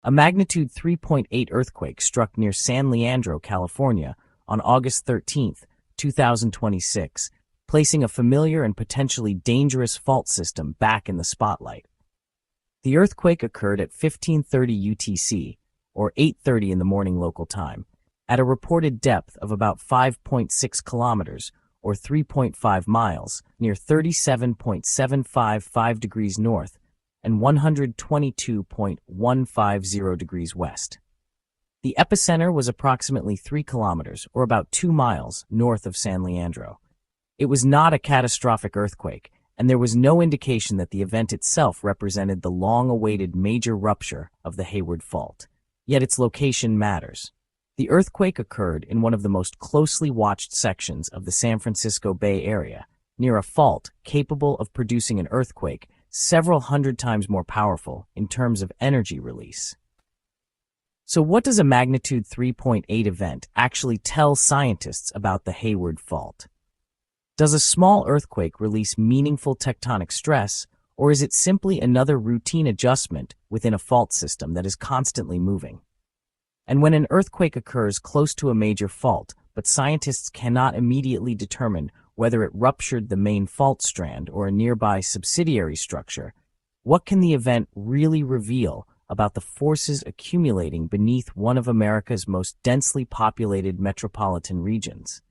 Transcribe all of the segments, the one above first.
A magnitude 3.8 earthquake struck near San Leandro, California, on August 13, 2026, placing a familiar and potentially dangerous fault system back in the spotlight. The earthquake occurred at 15:30 UTC, or 8:30 in the morning local time, at a reported depth of about 5.6 kilometers, or 3.5 miles, near 37.755 degrees north and 122.150 degrees west. The epicenter was approximately 3 kilometers, or about 2 miles, north of San Leandro. It was not a catastrophic earthquake, and there was no indication that the event itself represented the long-awaited major rupture of the Hayward Fault. Yet its location matters. The earthquake occurred in one of the most closely watched sections of the San Francisco Bay Area, near a fault capable of producing an earthquake several hundred times more powerful in terms of energy release. So what does a magnitude 3.8 event actually tell scientists about the Hayward Fault? Does a small earthquake release meaningful tectonic stress, or is it simply another routine adjustment within a fault system that is constantly moving? And when an earthquake occurs close to a major fault, but scientists cannot immediately determine whether it ruptured the main fault strand or a nearby subsidiary structure, what can the event really reveal about the forces accumulating beneath one of America's most densely populated metropolitan regions?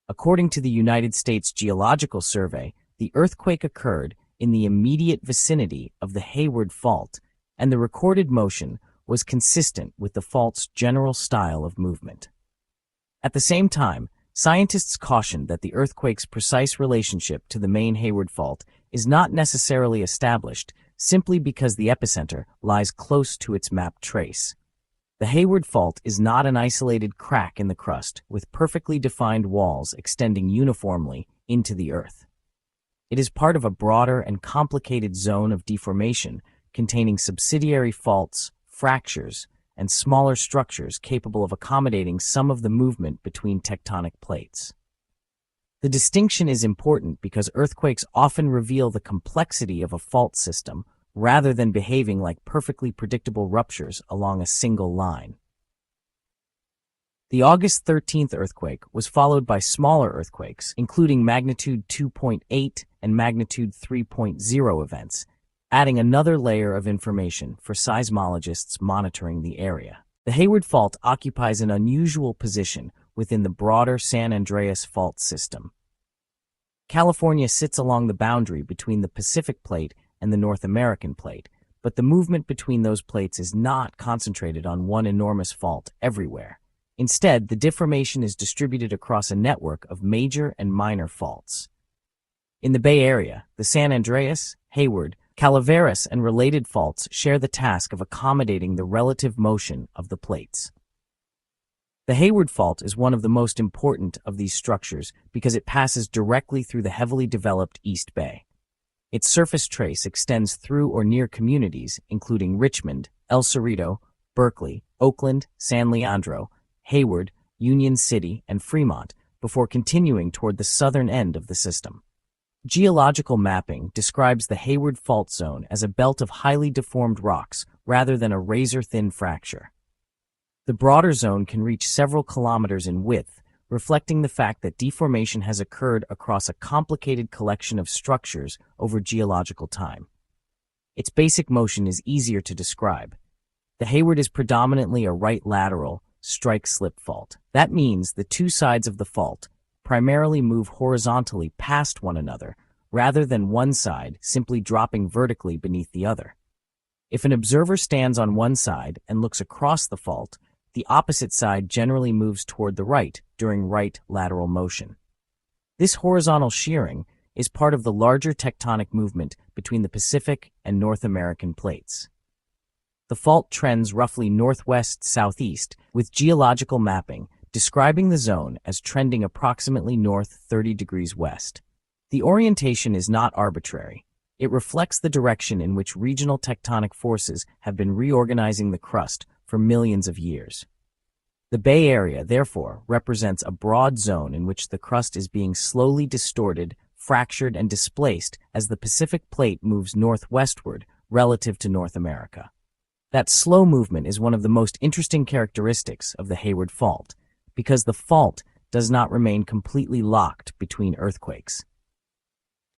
According to the United States Geological Survey, the earthquake occurred in the immediate vicinity of the Hayward Fault, and the recorded motion was consistent with the fault's general style of movement. At the same time, scientists cautioned that the earthquake's precise relationship to the main Hayward Fault is not necessarily established simply because the epicenter lies close to its mapped trace. The Hayward Fault is not an isolated crack in the crust with perfectly defined walls extending uniformly into the earth. It is part of a broader and complicated zone of deformation containing subsidiary faults, fractures, and smaller structures capable of accommodating some of the movement between tectonic plates. The distinction is important because earthquakes often reveal the complexity of a fault system rather than behaving like perfectly predictable ruptures along a single line. The August 13th earthquake was followed by smaller earthquakes, including magnitude 2.8 and magnitude 3.0 events, adding another layer of information for seismologists monitoring the area. The Hayward Fault occupies an unusual position within the broader San Andreas fault system. California sits along the boundary between the Pacific Plate and the North American Plate, but the movement between those plates is not concentrated on one enormous fault everywhere. Instead, the deformation is distributed across a network of major and minor faults. In the Bay Area, the San Andreas, Hayward, Calaveras, and related faults share the task of accommodating the relative motion of the plates. The Hayward Fault is one of the most important of these structures because it passes directly through the heavily developed East Bay. Its surface trace extends through or near communities including Richmond, El Cerrito, Berkeley, Oakland, San Leandro, Hayward, Union City, and Fremont before continuing toward the southern end of the system. Geological mapping describes the Hayward Fault Zone as a belt of highly deformed rocks rather than a razor-thin fracture. The broader zone can reach several kilometers in width, reflecting the fact that deformation has occurred across a complicated collection of structures over geological time. Its basic motion is easier to describe. The Hayward is predominantly a right lateral, strike-slip fault. That means the two sides of the fault primarily move horizontally past one another, rather than one side simply dropping vertically beneath the other. If an observer stands on one side and looks across the fault, the opposite side generally moves toward the right during right lateral motion. This horizontal shearing is part of the larger tectonic movement between the Pacific and North American plates. The fault trends roughly northwest-southeast, with geological mapping describing the zone as trending approximately north 30 degrees west. The orientation is not arbitrary. It reflects the direction in which regional tectonic forces have been reorganizing the crust for millions of years. The Bay Area, therefore, represents a broad zone in which the crust is being slowly distorted, fractured, and displaced as the Pacific Plate moves northwestward relative to North America. That slow movement is one of the most interesting characteristics of the Hayward Fault, because the fault does not remain completely locked between earthquakes.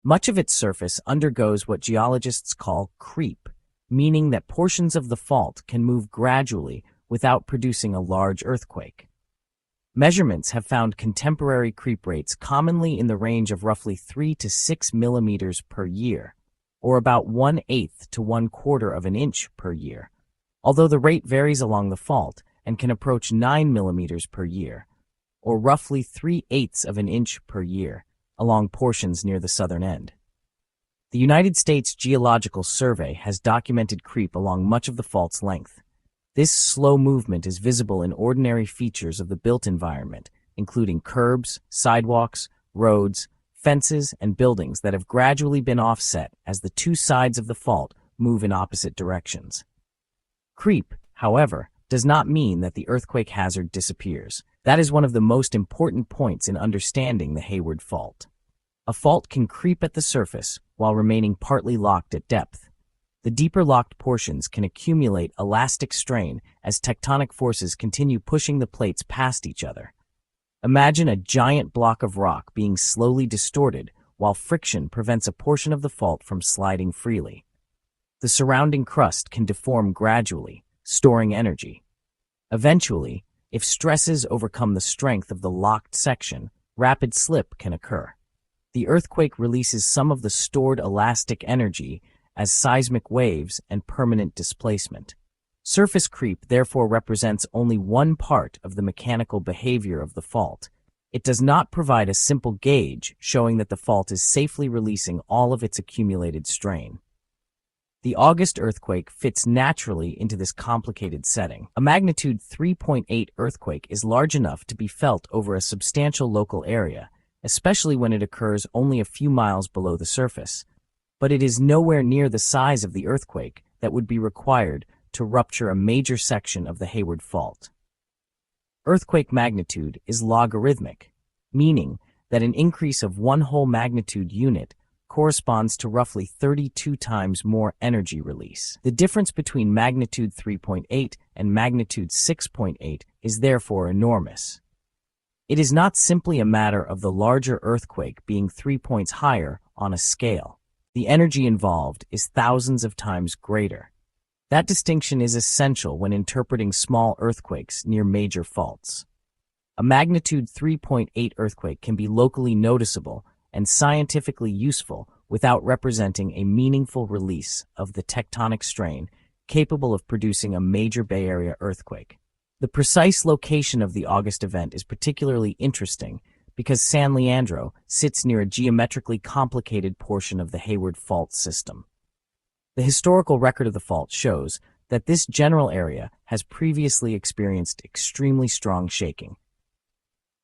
Much of its surface undergoes what geologists call creep, meaning that portions of the fault can move gradually without producing a large earthquake. Measurements have found contemporary creep rates commonly in the range of roughly 3 to 6 millimeters per year, or about 1/8 to 1/4 of an inch per year, although the rate varies along the fault and can approach 9 millimeters per year, or roughly 3/8 of an inch per year, along portions near the southern end. The United States Geological Survey has documented creep along much of the fault's length. This slow movement is visible in ordinary features of the built environment, including curbs, sidewalks, roads, fences, and buildings that have gradually been offset as the two sides of the fault move in opposite directions. Creep, however, does not mean that the earthquake hazard disappears. That is one of the most important points in understanding the Hayward Fault. A fault can creep at the surface while remaining partly locked at depth. The deeper locked portions can accumulate elastic strain as tectonic forces continue pushing the plates past each other. Imagine a giant block of rock being slowly distorted while friction prevents a portion of the fault from sliding freely. The surrounding crust can deform gradually, storing energy. Eventually, if stresses overcome the strength of the locked section, rapid slip can occur. The earthquake releases some of the stored elastic energy as seismic waves and permanent displacement. Surface creep therefore represents only one part of the mechanical behavior of the fault. It does not provide a simple gauge showing that the fault is safely releasing all of its accumulated strain. The August earthquake fits naturally into this complicated setting. A magnitude 3.8 earthquake is large enough to be felt over a substantial local area, especially when it occurs only a few miles below the surface. But it is nowhere near the size of the earthquake that would be required to rupture a major section of the Hayward Fault. Earthquake magnitude is logarithmic, meaning that an increase of one whole magnitude unit corresponds to roughly 32 times more energy release. The difference between magnitude 3.8 and magnitude 6.8 is therefore enormous. It is not simply a matter of the larger earthquake being 3 points higher on a scale. The energy involved is thousands of times greater. That distinction is essential when interpreting small earthquakes near major faults. A magnitude 3.8 earthquake can be locally noticeable and scientifically useful without representing a meaningful release of the tectonic strain capable of producing a major Bay Area earthquake. The precise location of the August event is particularly interesting because San Leandro sits near a geometrically complicated portion of the Hayward Fault system. The historical record of the fault shows that this general area has previously experienced extremely strong shaking.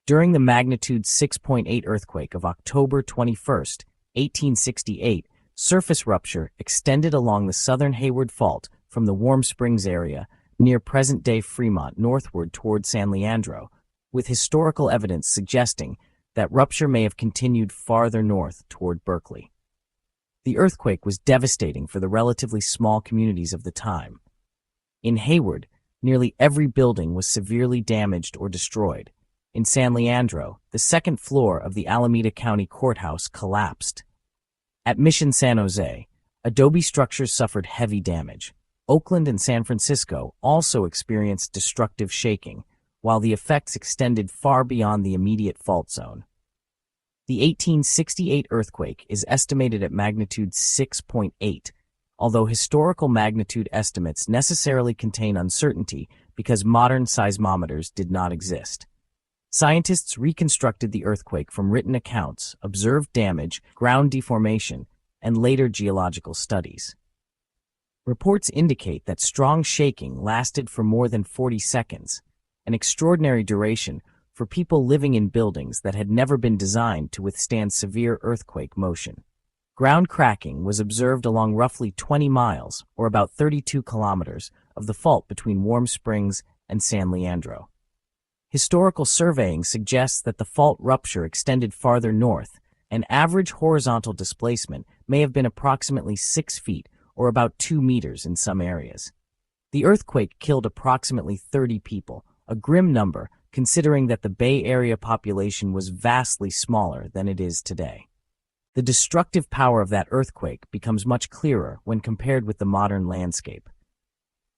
During the magnitude 6.8 earthquake of October 21, 1868, surface rupture extended along the southern Hayward Fault from the Warm Springs area near present-day Fremont northward toward San Leandro, with historical evidence suggesting that rupture may have continued farther north toward Berkeley. The earthquake was devastating for the relatively small communities of the time. In Hayward, nearly every building was severely damaged or destroyed. In San Leandro, the second floor of the Alameda County Courthouse collapsed. At Mission San Jose, adobe structures suffered heavy damage. Oakland and San Francisco also experienced destructive shaking, while the effects extended far beyond the immediate fault zone. The 1868 earthquake is estimated at magnitude 6.8, although historical magnitude estimates necessarily contain uncertainty because modern seismometers did not exist. Scientists reconstructed the earthquake from written accounts, observed damage, ground deformation, and later geological studies. Reports indicate that strong shaking lasted for more than 40 seconds, an extraordinary duration for people living in buildings that had never been designed to withstand severe earthquake motion. Ground cracking was observed along roughly 20 miles, or about 32 kilometers, of the fault between Warm Springs and San Leandro. Historical surveying suggests that the fault rupture extended farther north, and average horizontal displacement may have been approximately 6 feet, or about 2 meters in some areas. The earthquake killed approximately 30 people, a grim number considering that the Bay Area population was vastly smaller than it is today. The destructive power of that earthquake becomes much clearer when compared with the modern landscape.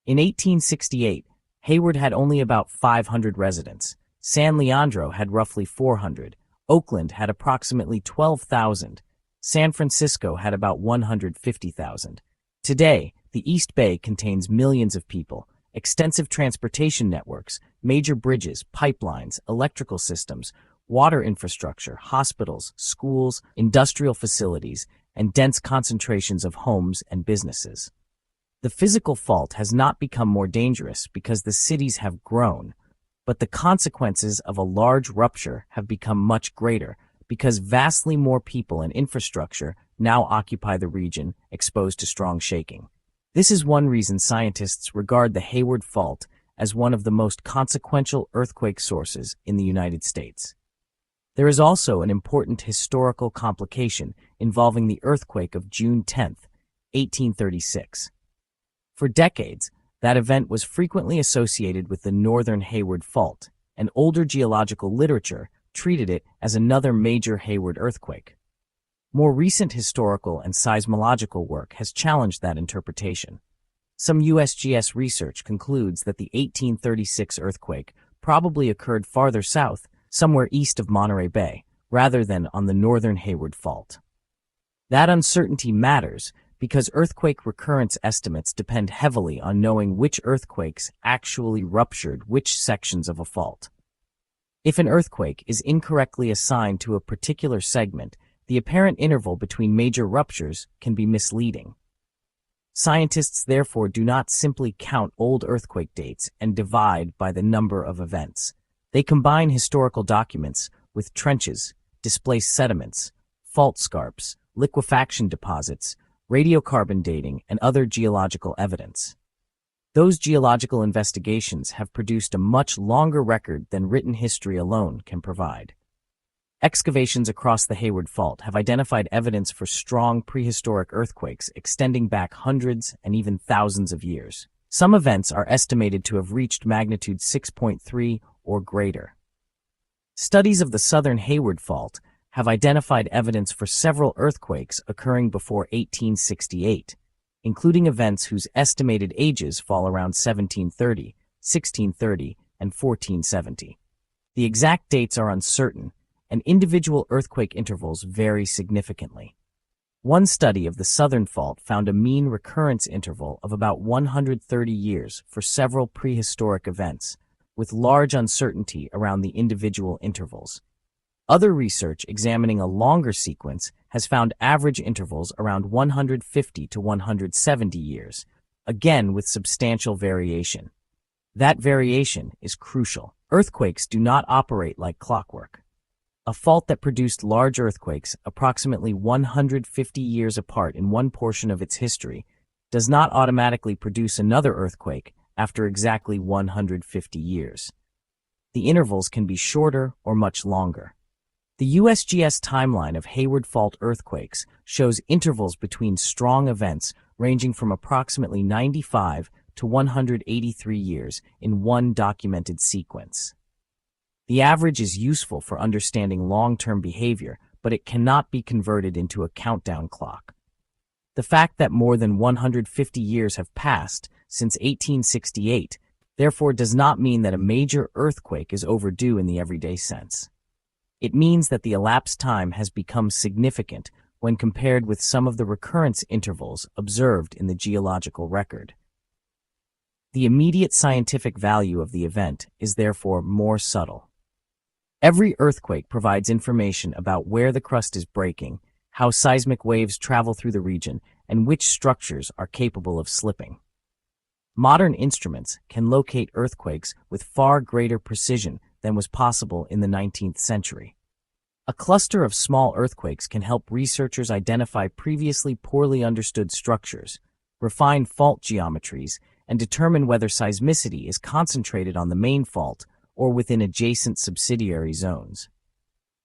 In 1868, Hayward had only about 500 residents. San Leandro had roughly 400. Oakland had approximately 12,000. San Francisco had about 150,000. Today, the East Bay contains millions of people, extensive transportation networks, major bridges, pipelines, electrical systems, water infrastructure, hospitals, schools, industrial facilities, and dense concentrations of homes and businesses. The physical fault has not become more dangerous because the cities have grown, but the consequences of a large rupture have become much greater because vastly more people and infrastructure now occupy the region exposed to strong shaking. This is one reason scientists regard the Hayward Fault as one of the most consequential earthquake sources in the United States. There is also an important historical complication involving the earthquake of June 10, 1836. For decades, that event was frequently associated with the Northern Hayward Fault, and older geological literature treated it as another major Hayward earthquake. More recent historical and seismological work has challenged that interpretation. Some USGS research concludes that the 1836 earthquake probably occurred farther south, somewhere east of Monterey Bay, rather than on the Northern Hayward Fault. That uncertainty matters because earthquake recurrence estimates depend heavily on knowing which earthquakes actually ruptured which sections of a fault. If an earthquake is incorrectly assigned to a particular segment, the apparent interval between major ruptures can be misleading. Scientists therefore do not simply count old earthquake dates and divide by the number of events. They combine historical documents with trenches, displaced sediments, fault scarps, liquefaction deposits, radiocarbon dating, and other geological evidence. Those geological investigations have produced a much longer record than written history alone can provide. Excavations across the Hayward Fault have identified evidence for strong prehistoric earthquakes extending back hundreds and even thousands of years. Some events are estimated to have reached magnitude 6.3 or greater. Studies of the southern Hayward Fault have identified evidence for several earthquakes occurring before 1868, including events whose estimated ages fall around 1730, 1630, and 1470. The exact dates are uncertain, and individual earthquake intervals vary significantly. One study of the Southern Fault found a mean recurrence interval of about 130 years for several prehistoric events, with large uncertainty around the individual intervals. Other research examining a longer sequence has found average intervals around 150 to 170 years, again with substantial variation. That variation is crucial. Earthquakes do not operate like clockwork. A fault that produced large earthquakes approximately 150 years apart in one portion of its history does not automatically produce another earthquake after exactly 150 years. The intervals can be shorter or much longer. The USGS timeline of Hayward Fault earthquakes shows intervals between strong events ranging from approximately 95 to 183 years in one documented sequence. The average is useful for understanding long-term behavior, but it cannot be converted into a countdown clock. The fact that more than 150 years have passed since 1868 therefore does not mean that a major earthquake is overdue in the everyday sense. It means that the elapsed time has become significant when compared with some of the recurrence intervals observed in the geological record. The immediate scientific value of the event is therefore more subtle. Every earthquake provides information about where the crust is breaking, how seismic waves travel through the region, and which structures are capable of slipping. Modern instruments can locate earthquakes with far greater precision than was possible in the 19th century. A cluster of small earthquakes can help researchers identify previously poorly understood structures, refine fault geometries, and determine whether seismicity is concentrated on the main fault or within adjacent subsidiary zones.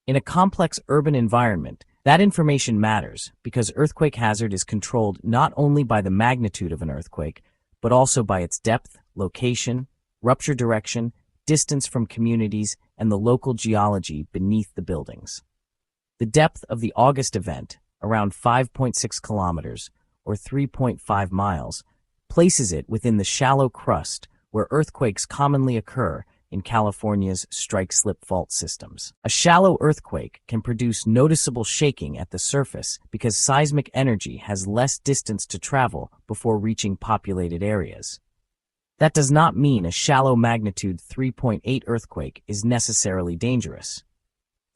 In a complex urban environment, that information matters because earthquake hazard is controlled not only by the magnitude of an earthquake, but also by its depth, location, rupture direction, distance from communities, and the local geology beneath the buildings. The depth of the August event, around 5.6 kilometers, or 3.5 miles, places it within the shallow crust where earthquakes commonly occur in California's strike-slip fault systems. A shallow earthquake can produce noticeable shaking at the surface because seismic energy has less distance to travel before reaching populated areas. That does not mean a shallow magnitude 3.8 earthquake is necessarily dangerous.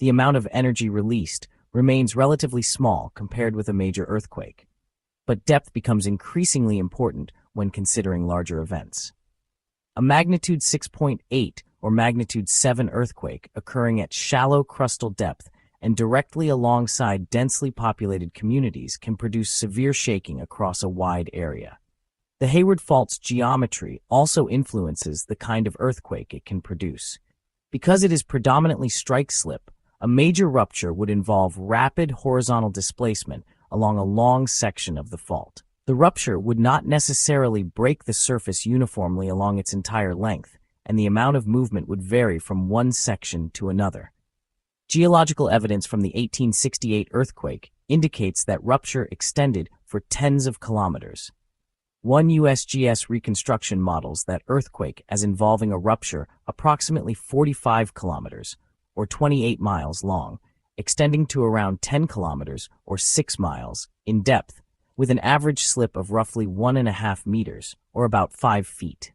The amount of energy released remains relatively small compared with a major earthquake, but depth becomes increasingly important when considering larger events. A magnitude 6.8 or magnitude 7 earthquake occurring at shallow crustal depth and directly alongside densely populated communities can produce severe shaking across a wide area. The Hayward Fault's geometry also influences the kind of earthquake it can produce. Because it is predominantly strike-slip, a major rupture would involve rapid horizontal displacement along a long section of the fault. The rupture would not necessarily break the surface uniformly along its entire length, and the amount of movement would vary from one section to another. Geological evidence from the 1868 earthquake indicates that rupture extended for tens of kilometers. One USGS reconstruction models that earthquake as involving a rupture approximately 45 kilometers, or 28 miles long, extending to around 10 kilometers, or 6 miles, in depth, with an average slip of roughly 1.5 meters, or about 5 feet.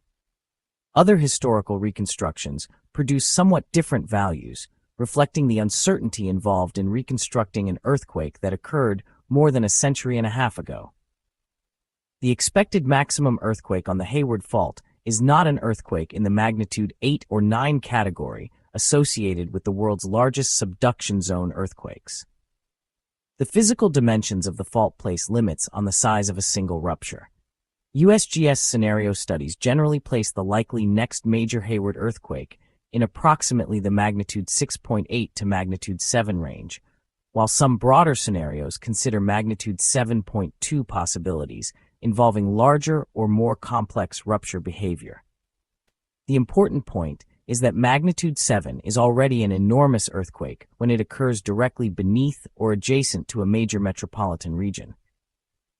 Other historical reconstructions produce somewhat different values, reflecting the uncertainty involved in reconstructing an earthquake that occurred more than a century and a half ago. The expected maximum earthquake on the Hayward Fault is not an earthquake in the magnitude 8 or 9 category associated with the world's largest subduction zone earthquakes. The physical dimensions of the fault place limits on the size of a single rupture. USGS scenario studies generally place the likely next major Hayward earthquake in approximately the magnitude 6.8 to magnitude 7 range, while some broader scenarios consider magnitude 7.2 possibilities involving larger or more complex rupture behavior. The important point is that magnitude 7 is already an enormous earthquake when it occurs directly beneath or adjacent to a major metropolitan region.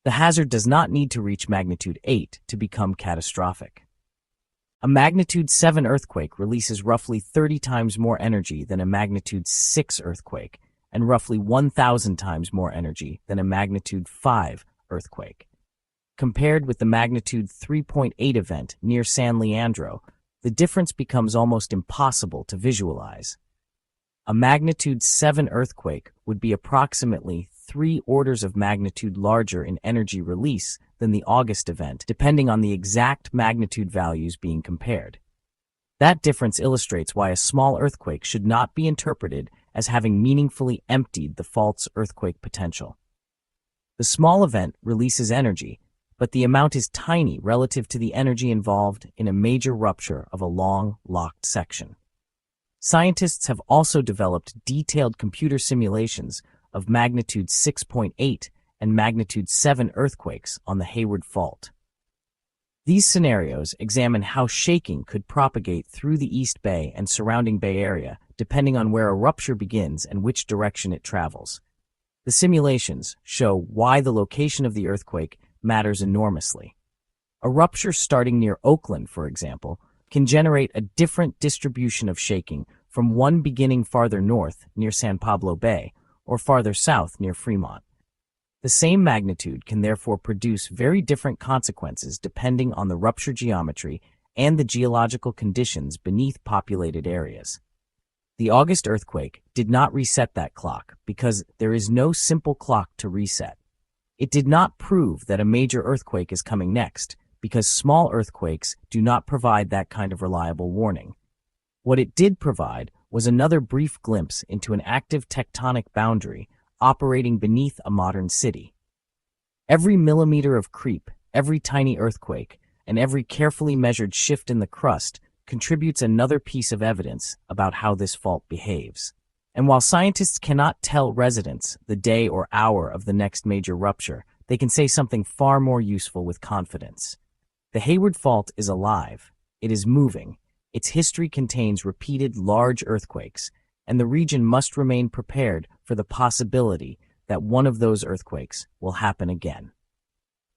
The hazard does not need to reach magnitude 8 to become catastrophic. A magnitude 7 earthquake releases roughly 30 times more energy than a magnitude 6 earthquake and roughly 1,000 times more energy than a magnitude 5 earthquake. Compared with the magnitude 3.8 event near San Leandro, the difference becomes almost impossible to visualize. A magnitude 7 earthquake would be approximately 3 orders of magnitude larger in energy release than the August event, depending on the exact magnitude values being compared. That difference illustrates why a small earthquake should not be interpreted as having meaningfully emptied the fault's earthquake potential. The small event releases energy, but the amount is tiny relative to the energy involved in a major rupture of a long, locked section. Scientists have also developed detailed computer simulations of magnitude 6.8 and magnitude 7 earthquakes on the Hayward Fault. These scenarios examine how shaking could propagate through the East Bay and surrounding Bay Area, depending on where a rupture begins and which direction it travels. The simulations show why the location of the earthquake matters enormously. A rupture starting near Oakland, for example, can generate a different distribution of shaking from one beginning farther north near San Pablo Bay or farther south near Fremont. The same magnitude can therefore produce very different consequences depending on the rupture geometry and the geological conditions beneath populated areas. The August earthquake did not reset that clock because there is no simple clock to reset. It did not prove that a major earthquake is coming next, because small earthquakes do not provide that kind of reliable warning. What it did provide was another brief glimpse into an active tectonic boundary operating beneath a modern city. Every millimeter of creep, every tiny earthquake, and every carefully measured shift in the crust contributes another piece of evidence about how this fault behaves. And while scientists cannot tell residents the day or hour of the next major rupture, they can say something far more useful with confidence. The Hayward Fault is alive. It is moving. Its history contains repeated large earthquakes, and the region must remain prepared for the possibility that one of those earthquakes will happen again.